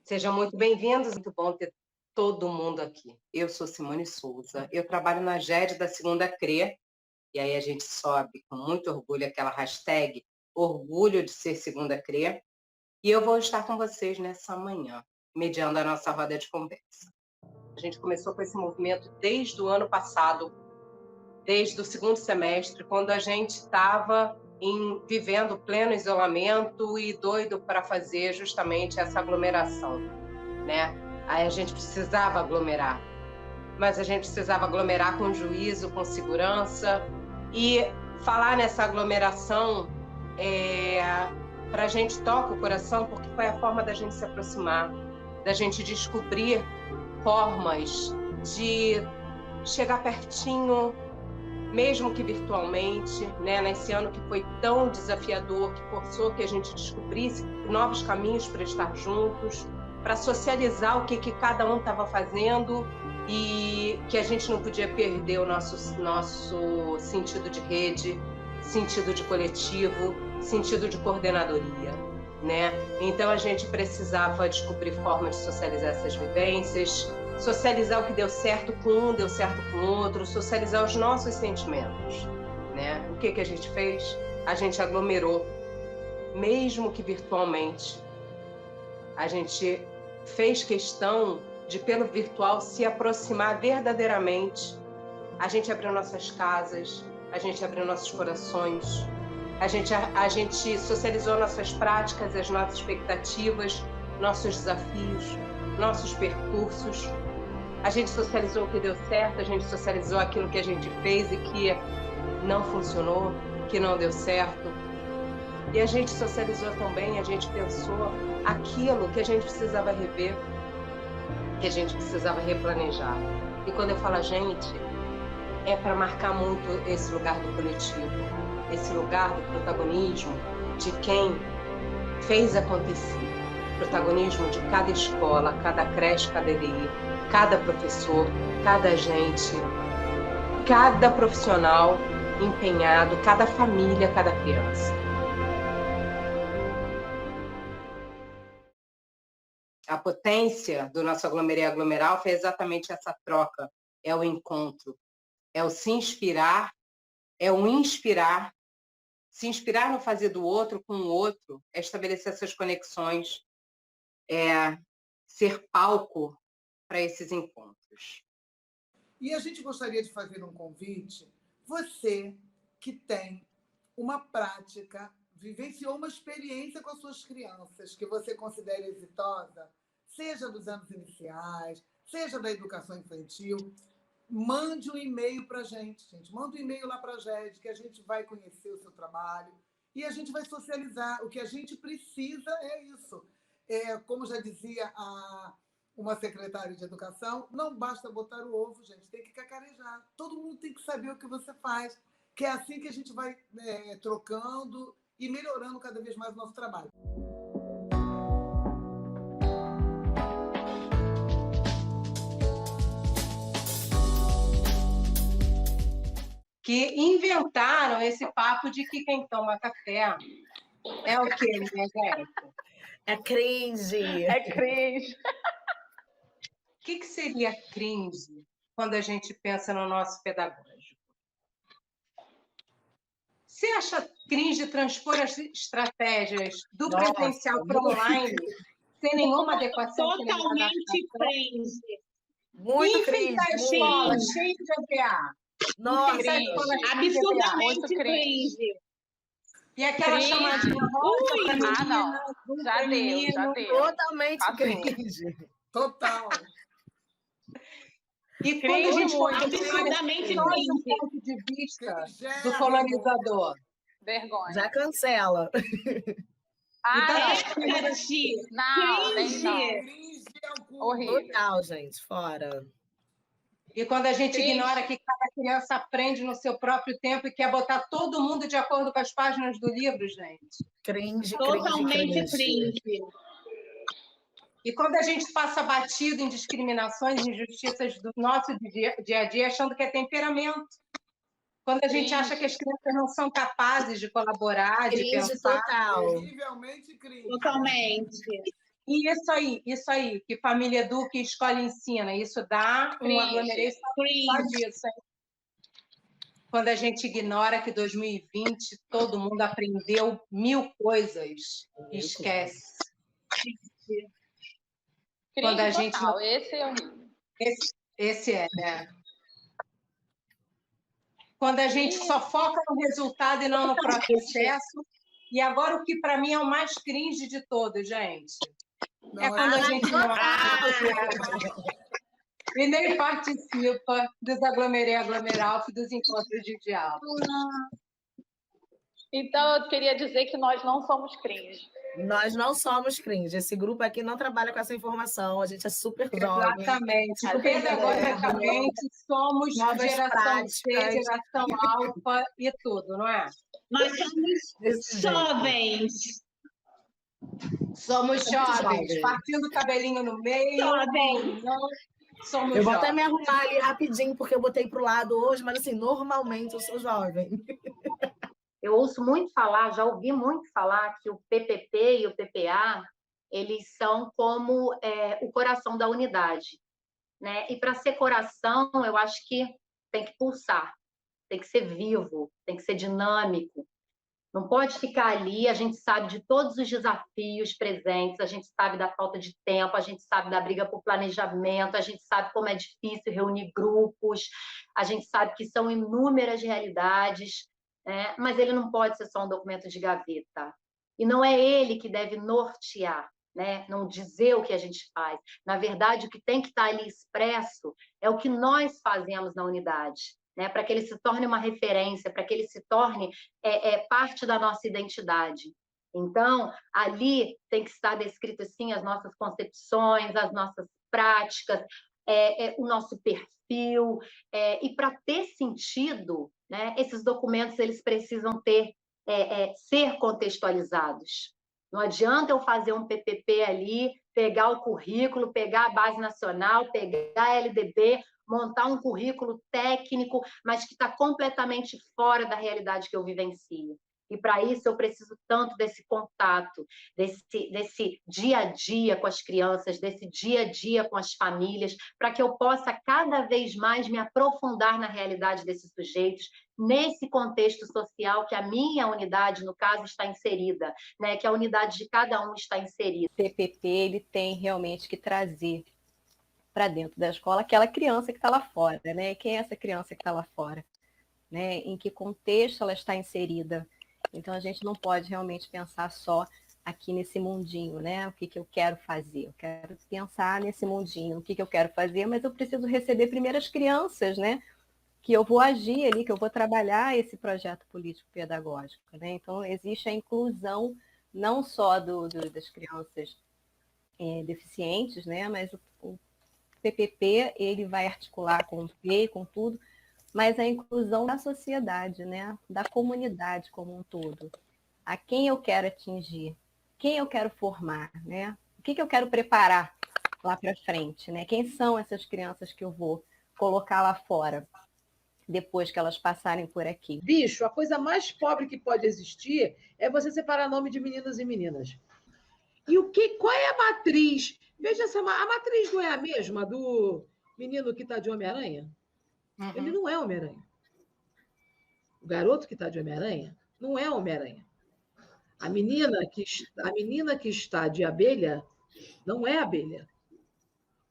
Sejam muito bem-vindos, muito bom ter todo mundo aqui. Eu sou Simone Souza, eu trabalho na GED da Segunda CRE, e aí a gente sobe com muito orgulho aquela hashtag orgulho de ser Segunda CRE, e eu vou estar com vocês nessa manhã, mediando a nossa roda de conversa. A gente começou com esse movimento desde o ano passado, desde o segundo semestre, quando a gente estava vivendo pleno isolamento e doido para fazer justamente essa aglomeração, né? Aí a gente precisava aglomerar, mas a gente precisava aglomerar com juízo, com segurança, e falar nessa aglomeração para a gente toca o coração, porque foi a forma da gente se aproximar, da gente descobrir formas de chegar pertinho, mesmo que virtualmente, né? Nesse ano que foi tão desafiador, que forçou que a gente descobrisse novos caminhos para estar juntos, para socializar o que cada um estava fazendo e que a gente não podia perder o nosso sentido de rede, sentido de coletivo, sentido de coordenadoria, né? Então a gente precisava descobrir formas de socializar essas vivências, socializar o que deu certo com um, deu certo com o outro, socializar os nossos sentimentos, né? O que a gente fez? A gente aglomerou, mesmo que virtualmente. A gente fez questão de, pelo virtual, se aproximar verdadeiramente. A gente abriu nossas casas, a gente abriu nossos corações, a gente socializou nossas práticas, as nossas expectativas, nossos desafios, nossos percursos. A gente socializou o que deu certo, a gente socializou aquilo que a gente fez e que não funcionou, que não deu certo. E a gente socializou também, a gente pensou aquilo que a gente precisava rever, que a gente precisava replanejar. E quando eu falo a gente, é para marcar muito esse lugar do coletivo, esse lugar do protagonismo de quem fez acontecer. Protagonismo de cada escola, cada creche, cada EDI, cada professor, cada agente, cada profissional empenhado, cada família, cada criança. A potência do nosso aglomerê aglomeral foi exatamente essa troca, é o encontro, é o se inspirar, é o inspirar, se inspirar no fazer do outro com o outro, é estabelecer essas conexões, é ser palco para esses encontros. E a gente gostaria de fazer um convite, você que tem uma prática, vivenciou uma experiência com as suas crianças que você considera exitosa, seja dos anos iniciais, seja da educação infantil, mande um e-mail para a gente. Manda um e-mail lá para a GED, que a gente vai conhecer o seu trabalho e a gente vai socializar. O que a gente precisa é isso. Como já dizia uma secretária de educação, não basta botar o ovo, gente, tem que cacarejar. Todo mundo tem que saber o que você faz, que é assim que a gente vai trocando e melhorando cada vez mais o nosso trabalho. Que inventaram esse papo de que quem toma café é o quê, minha gente? É cringe. É cringe. O que seria cringe quando a gente pensa no nosso pedagógico? Você acha cringe transpor as estratégias do presencial para online sem nenhuma adequação? Totalmente cringe. Muito cringe. Enfeitar a escola cheia de AVA. Nossa, Absurdamente cringe. E aquela chamadinha rosa para menina, já deu. Totalmente cringe. Total. E quando a gente absurdamente cringe. um ponto de vista do colonizador. Vergonha. Já cancela. Cringe. Horrível. Total, gente, fora. E quando a gente ignora que cada criança aprende no seu próprio tempo e quer botar todo mundo de acordo com as páginas do livro, gente. Cringe, Totalmente cringe. E quando a gente passa batido em discriminações e injustiças do nosso dia a dia, achando que é temperamento. Quando a gente acha que as crianças não são capazes de colaborar, de pensar. Total. Terrivelmente cringe. Totalmente. Isso aí, que família educa e escola ensina, isso dá um Cringe. aglomerei só disso, hein? Quando a gente ignora que 2020 todo mundo aprendeu 1000 coisas, esquece. Quando a Cringe gente não... total. Esse é o nível. Esse é, né? Quando a gente só foca no resultado e não no processo. E agora o que para mim é o mais cringe de todos, gente. É quando a gente não e nem participa dos aglomerei aglomeralf, dos encontros de diálogo. Então, eu queria dizer que nós não somos cringe. Nós não somos cringe. Esse grupo aqui não trabalha com essa informação. A gente é super jovem. Exatamente. super Pedagogicamente, somos novas geração C, práticas. geração alfa e tudo, não é? Nós somos Desse jeito. jovens. Somos jovens, jovens. partindo o cabelinho no meio. Jovens. Não, somos Eu vou até jovens. me arrumar ali rapidinho, porque eu botei pro lado hoje, mas assim, normalmente eu sou jovem. Eu ouço muito falar, já ouvi muito falar que o PPP e o PPA, eles são como o coração da unidade, né? E para ser coração, eu acho que tem que pulsar, tem que ser vivo, tem que ser dinâmico. Não pode ficar ali, a gente sabe de todos os desafios presentes, a gente sabe da falta de tempo, a gente sabe da briga por planejamento, a gente sabe como é difícil reunir grupos, a gente sabe que são inúmeras realidades, né? Mas ele não pode ser só um documento de gaveta. E não é ele que deve nortear, né? Não dizer o que a gente faz. Na verdade, o que tem que estar ali expresso é o que nós fazemos na unidade, né? Para que ele se torne uma referência, para que ele se torne parte da nossa identidade. Então, ali tem que estar descrito assim as nossas concepções, as nossas práticas, o nosso perfil, e para ter sentido, né, esses documentos eles precisam ser contextualizados. Não adianta eu fazer um PPP ali, pegar o currículo, pegar a base nacional, pegar a LDB, montar um currículo técnico, mas que está completamente fora da realidade que eu vivencio. E para isso eu preciso tanto desse contato, desse dia a dia com as crianças, desse dia a dia com as famílias, para que eu possa cada vez mais me aprofundar na realidade desses sujeitos, nesse contexto social que a minha unidade, no caso, está inserida, né? Que a unidade de cada um está inserida. O PPP ele tem realmente que trazer para dentro da escola aquela criança que está lá fora, né? Quem é essa criança que está lá fora? Né? Em que contexto ela está inserida? Então, a gente não pode realmente pensar só aqui nesse mundinho, né? O que eu quero fazer? Eu quero pensar nesse mundinho, o que eu quero fazer, mas eu preciso receber primeiro as crianças, né? Que eu vou agir ali, que eu vou trabalhar esse projeto político-pedagógico, né? Então, existe a inclusão não só das crianças deficientes, né? Mas o PPP, ele vai articular com o P, com tudo, mas a inclusão da sociedade, né? Da comunidade como um todo. A quem eu quero atingir, quem eu quero formar, né? O que eu quero preparar lá para frente, né? Quem são essas crianças que eu vou colocar lá fora depois que elas passarem por aqui? Bicho, a coisa mais pobre que pode existir é você separar nome de meninos e meninas. E qual é a matriz? Veja, a matriz não é a mesma do menino que está de Homem-Aranha? Uhum. Ele não é Homem-Aranha. O garoto que está de Homem-Aranha não é Homem-Aranha. A menina que está de abelha não é abelha.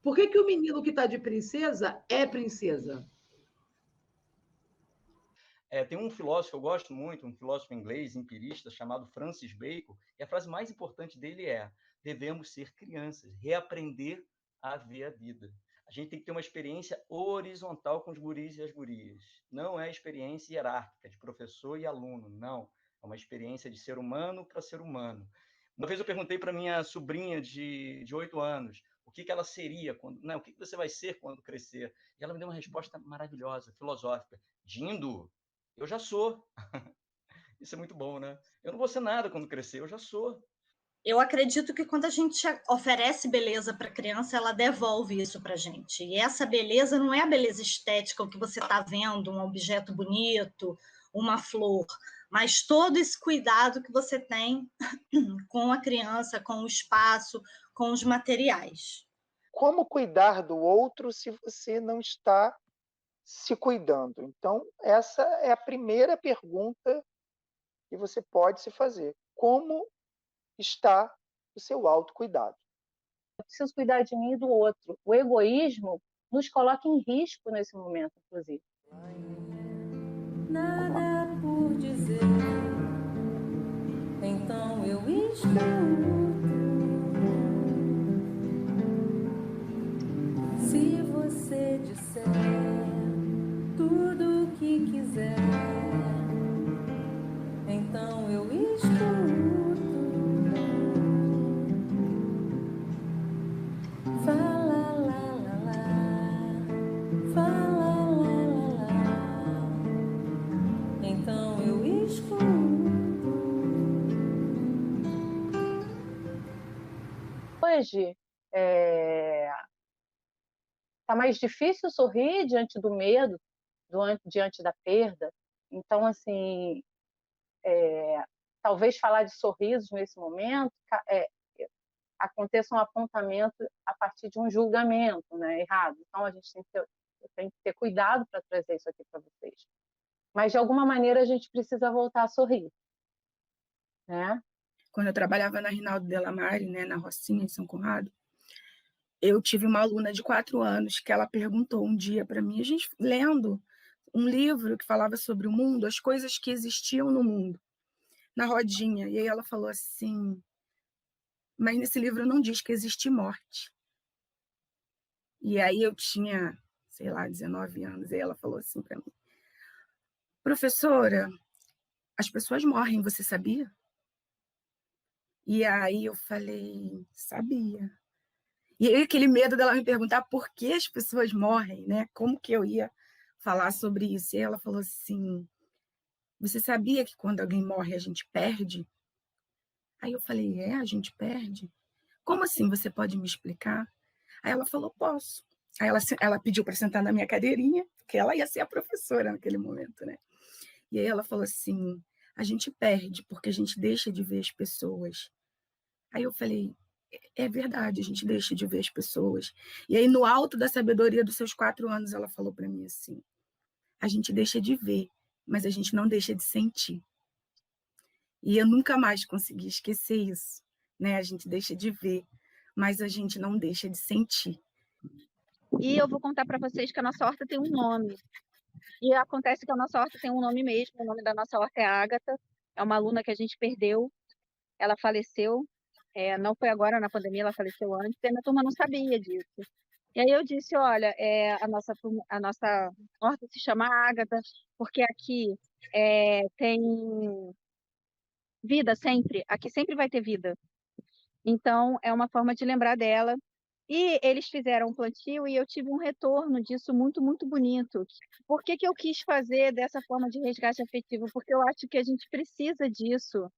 Por que o menino que está de princesa é princesa? Tem um filósofo que eu gosto muito, um filósofo inglês, empirista, chamado Francis Bacon, e a frase mais importante dele é: devemos ser crianças, reaprender a ver a vida. A gente tem que ter uma experiência horizontal com os guris e as gurias. Não é experiência hierárquica de professor e aluno, não. É uma experiência de ser humano para ser humano. Uma vez eu perguntei para minha sobrinha de 8 anos o que ela seria, o que você vai ser quando crescer. E ela me deu uma resposta maravilhosa, filosófica. Dindo, eu já sou. Isso é muito bom, né? Eu não vou ser nada quando crescer, eu já sou. Eu acredito que quando a gente oferece beleza para a criança, ela devolve isso para a gente. E essa beleza não é a beleza estética, o que você está vendo, um objeto bonito, uma flor, mas todo esse cuidado que você tem com a criança, com o espaço, com os materiais. Como cuidar do outro se você não está se cuidando? Então, essa é a primeira pergunta que você pode se fazer. Como está o seu autocuidado? Eu preciso cuidar de mim e do outro. O egoísmo nos coloca em risco nesse momento, inclusive. Nada por dizer, então eu escuto. Se você disser tudo o que quiser, então eu escuto. Fala lá lá lá, fala lá lá lá, então eu escuto. Hoje, tá mais difícil sorrir diante do medo, diante da perda. Então, assim, talvez falar de sorrisos nesse momento aconteça um apontamento a partir de um julgamento, né, errado. Então, a gente tem que ter cuidado para trazer isso aqui para vocês. Mas, de alguma maneira, a gente precisa voltar a sorrir, né? Quando eu trabalhava na Rinaldo Delamare, né, na Rocinha, em São Conrado, eu tive uma aluna de 4 anos que ela perguntou um dia para mim, a gente lendo um livro que falava sobre o mundo, as coisas que existiam no mundo, na rodinha. E aí ela falou assim, mas nesse livro não diz que existe morte. E aí eu tinha, sei lá, 19 anos, e ela falou assim para mim, professora, as pessoas morrem, você sabia? E aí eu falei, sabia. E aí aquele medo dela me perguntar por que as pessoas morrem, né? Como que eu ia falar sobre isso? E ela falou assim, você sabia que quando alguém morre a gente perde? Aí eu falei, a gente perde? Como assim? Você pode me explicar? Aí ela falou, posso. Aí ela pediu para sentar na minha cadeirinha, porque ela ia ser a professora naquele momento, né? E aí ela falou assim, a gente perde porque a gente deixa de ver as pessoas. Aí eu falei, é verdade, a gente deixa de ver as pessoas. E aí, no alto da sabedoria dos seus 4 anos, ela falou para mim assim, a gente deixa de ver, mas a gente não deixa de sentir. E eu nunca mais consegui esquecer isso, né? A gente deixa de ver, mas a gente não deixa de sentir. E eu vou contar para vocês que a nossa horta tem um nome. E acontece que a nossa horta tem um nome mesmo, o nome da nossa horta é Ágata, é uma aluna que a gente perdeu, ela faleceu, não foi agora na pandemia, ela faleceu antes, e a minha turma não sabia disso. E aí eu disse, olha, a nossa horta se chama Ágata, porque aqui tem vida sempre, aqui sempre vai ter vida. Então, é uma forma de lembrar dela. E eles fizeram um plantio e eu tive um retorno disso muito, muito bonito. Por que eu quis fazer dessa forma de resgate afetivo? Porque eu acho que a gente precisa disso.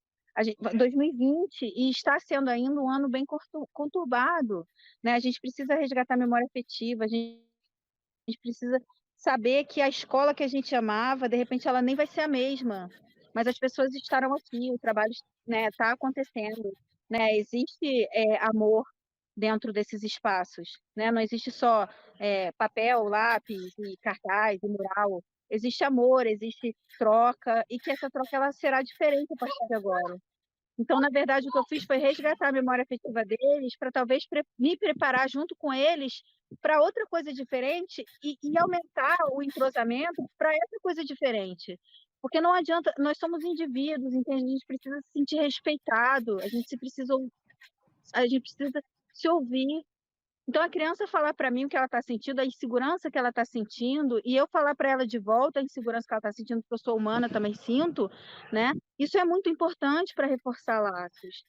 2020, e está sendo ainda um ano bem conturbado, né? A gente precisa resgatar a memória afetiva, a gente precisa saber que a escola que a gente amava, de repente, ela nem vai ser a mesma, mas as pessoas estarão aqui, o trabalho, né, está acontecendo, né? Existe amor dentro desses espaços, né? Não existe só papel, lápis e cartaz e mural. Existe amor, existe troca, e que essa troca ela será diferente a partir de agora. Então, na verdade, o que eu fiz foi resgatar a memória afetiva deles para talvez me preparar junto com eles para outra coisa diferente e aumentar o entrosamento para essa coisa diferente. Porque não adianta, nós somos indivíduos, entende? A gente precisa se sentir respeitado, a gente precisa se ouvir. Então, a criança falar para mim o que ela está sentindo, a insegurança que ela está sentindo, e eu falar para ela de volta a insegurança que ela está sentindo, porque eu sou humana, também sinto, né? Isso é muito importante para reforçar laços.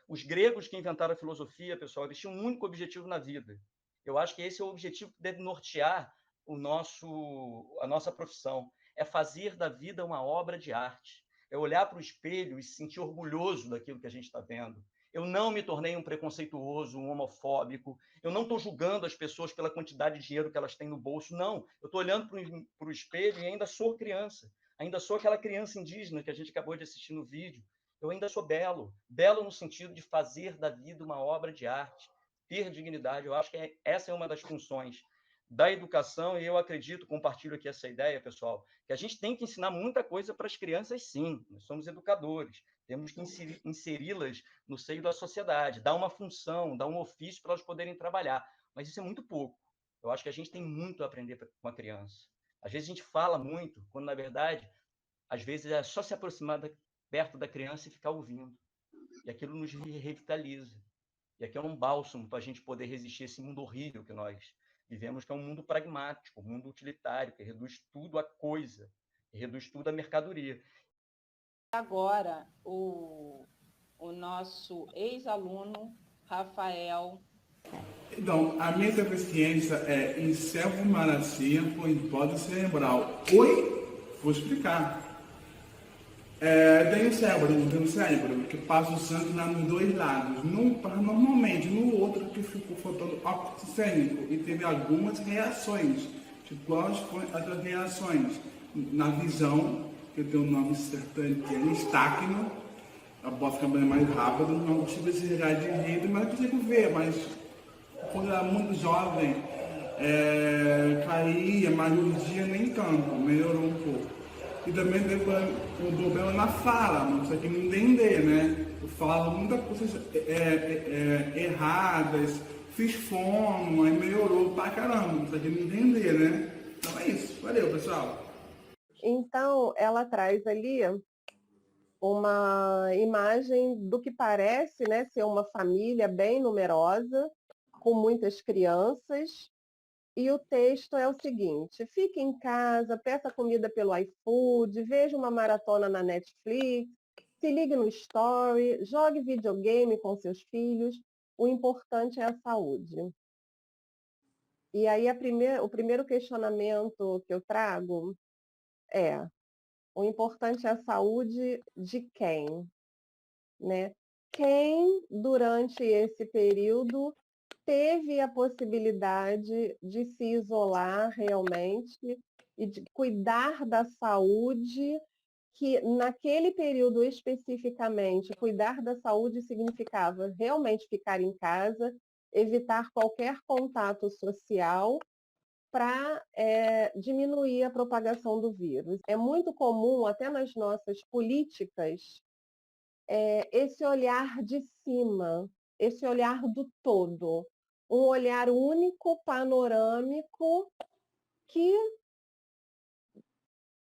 Os gregos que inventaram a filosofia, pessoal, eles tinham um único objetivo na vida. Eu acho que esse é o objetivo que deve nortear a nossa profissão. É fazer da vida uma obra de arte. É olhar para o espelho e se sentir orgulhoso daquilo que a gente está vendo. Eu não me tornei um preconceituoso, um homofóbico. Eu não estou julgando as pessoas pela quantidade de dinheiro que elas têm no bolso. Não, eu estou olhando para o espelho e ainda sou criança. Ainda sou aquela criança indígena que a gente acabou de assistir no vídeo. Eu ainda sou belo. Belo no sentido de fazer da vida uma obra de arte. ter dignidade. Eu acho que essa é uma das funções da educação, e eu acredito, compartilho aqui essa ideia, pessoal, que a gente tem que ensinar muita coisa para as crianças, sim. Nós somos educadores, temos que inseri-las no seio da sociedade, dar uma função, dar um ofício para elas poderem trabalhar. Mas isso é muito pouco. Eu acho que a gente tem muito a aprender com a criança. Às vezes a gente fala muito, quando, na verdade, às vezes é só se aproximar perto da criança e ficar ouvindo. E aquilo nos revitaliza. E aqui é um bálsamo para a gente poder resistir a esse mundo horrível que nós vivemos, que é um mundo pragmático, um mundo utilitário, que reduz tudo a coisa, que reduz tudo a mercadoria. Agora, o nosso ex-aluno, Rafael. Então, a minha deficiência é encefalopalatia por hipótese cerebral. Oi? Vou explicar. Tem o cérebro que passa o sangue nos dois lados. Normalmente, no outro que ficou faltando oxigênio e teve algumas reações. Tipo, quais foram as reações? Na visão, que tem um nome certo, que é estáquino, a bola fica mais rápida, não consigo enxergar direito, mas eu consigo ver, mas quando era muito jovem, caía, mas hoje em dia nem tanto, melhorou um pouco. E também teve um problema na fala, não sei que não entender, né? Eu falo muitas coisas erradas, fiz fono, aí melhorou pra caramba, não sei que não entender, né? Então é isso. Valeu, pessoal. Então, ela traz ali uma imagem do que parece, né, ser uma família bem numerosa, com muitas crianças. E o texto é o seguinte: fique em casa, peça comida pelo iFood, veja uma maratona na Netflix, se ligue no Story, jogue videogame com seus filhos, o importante é a saúde. E aí o primeiro questionamento que eu trago é: o importante é a saúde de quem? Né? Quem, durante esse período, teve a possibilidade de se isolar realmente e de cuidar da saúde, que naquele período especificamente, cuidar da saúde significava realmente ficar em casa, evitar qualquer contato social para diminuir a propagação do vírus. É muito comum, até nas nossas políticas, esse olhar de cima, esse olhar do todo, um olhar único, panorâmico, que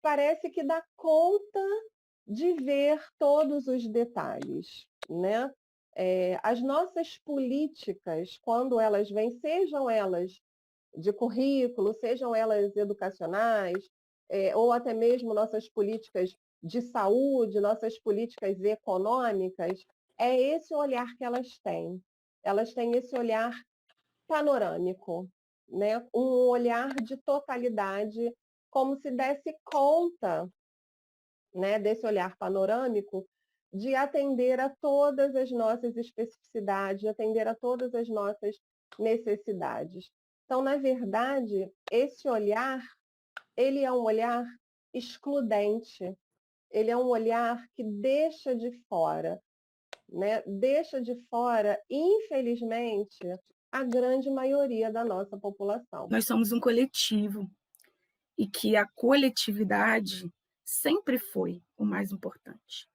parece que dá conta de ver todos os detalhes, né? As nossas políticas, quando elas vêm, sejam elas de currículo, sejam elas educacionais, ou até mesmo nossas políticas de saúde, nossas políticas econômicas, é esse olhar que elas têm. Elas têm esse olhar panorâmico, né? Um olhar de totalidade, como se desse conta, né, desse olhar panorâmico, de atender a todas as nossas especificidades, de atender a todas as nossas necessidades. Então, na verdade, esse olhar, ele é um olhar excludente, ele é um olhar que deixa de fora, né? Deixa de fora, infelizmente, a grande maioria da nossa população. Nós somos um coletivo e que a coletividade sempre foi o mais importante.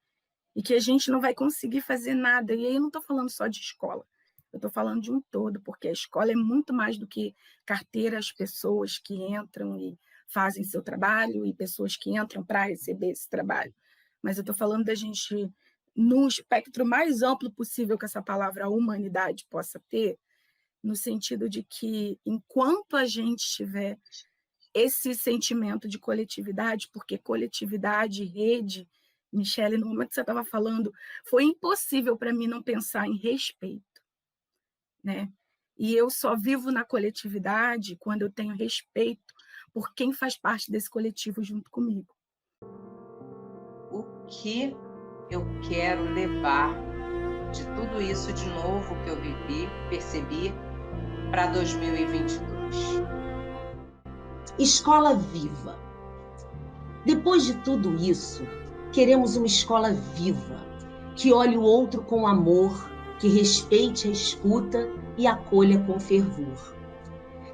E que a gente não vai conseguir fazer nada. E aí eu não estou falando só de escola, eu estou falando de um todo, porque a escola é muito mais do que carteira, as pessoas que entram e fazem seu trabalho e pessoas que entram para receber esse trabalho. Mas eu estou falando da gente, no espectro mais amplo possível que essa palavra humanidade possa ter, no sentido de que, enquanto a gente tiver esse sentimento de coletividade, porque coletividade, rede, Michele, no momento que você estava falando, foi impossível para mim não pensar em respeito, né? E eu só vivo na coletividade quando eu tenho respeito por quem faz parte desse coletivo junto comigo. O que eu quero levar de tudo isso de novo que eu vivi, percebi, para 2022? Escola viva. Depois de tudo isso, queremos uma escola viva, que olhe o outro com amor, que respeite a escuta e acolha com fervor.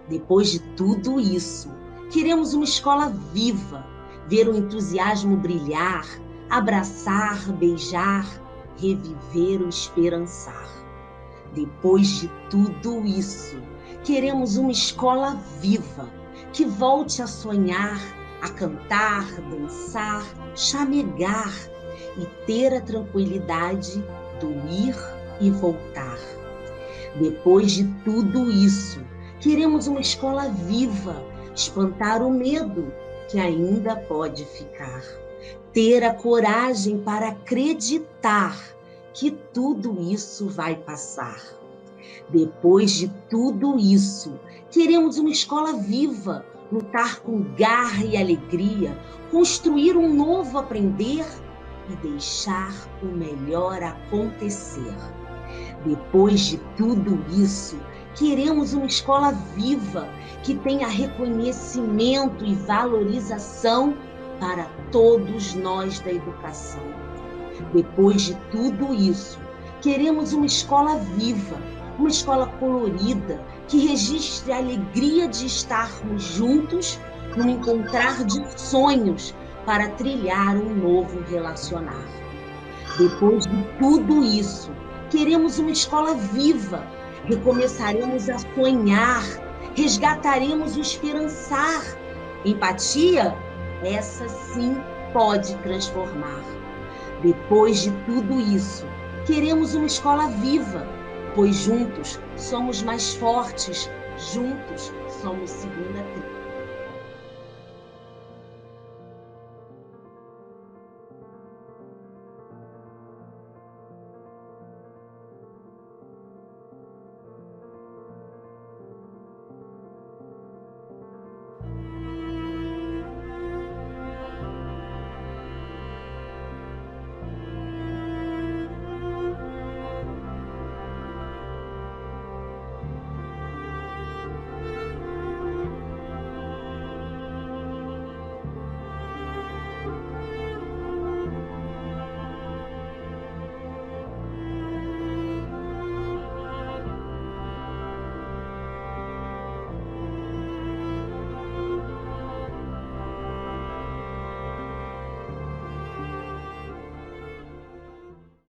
Depois de tudo isso, queremos uma escola viva, ver o entusiasmo brilhar, abraçar, beijar, reviver o esperançar. Depois de tudo isso, queremos uma escola viva, que volte a sonhar, a cantar, dançar, chamegar e ter a tranquilidade do ir e voltar. Depois de tudo isso, queremos uma escola viva, espantar o medo que ainda pode ficar. Ter a coragem para acreditar que tudo isso vai passar. Depois de tudo isso, queremos uma escola viva, lutar com garra e alegria, construir um novo aprender e deixar o melhor acontecer. Depois de tudo isso, queremos uma escola viva que tenha reconhecimento e valorização para todos nós da educação. Depois de tudo isso, queremos uma escola viva, uma escola colorida, que registre a alegria de estarmos juntos no encontrar de sonhos para trilhar um novo relacionar. Depois de tudo isso, queremos uma escola viva, recomeçaremos a sonhar, resgataremos o esperançar. Empatia, essa sim pode transformar. Depois de tudo isso, queremos uma escola viva, pois juntos somos mais fortes, juntos somos segunda tribo.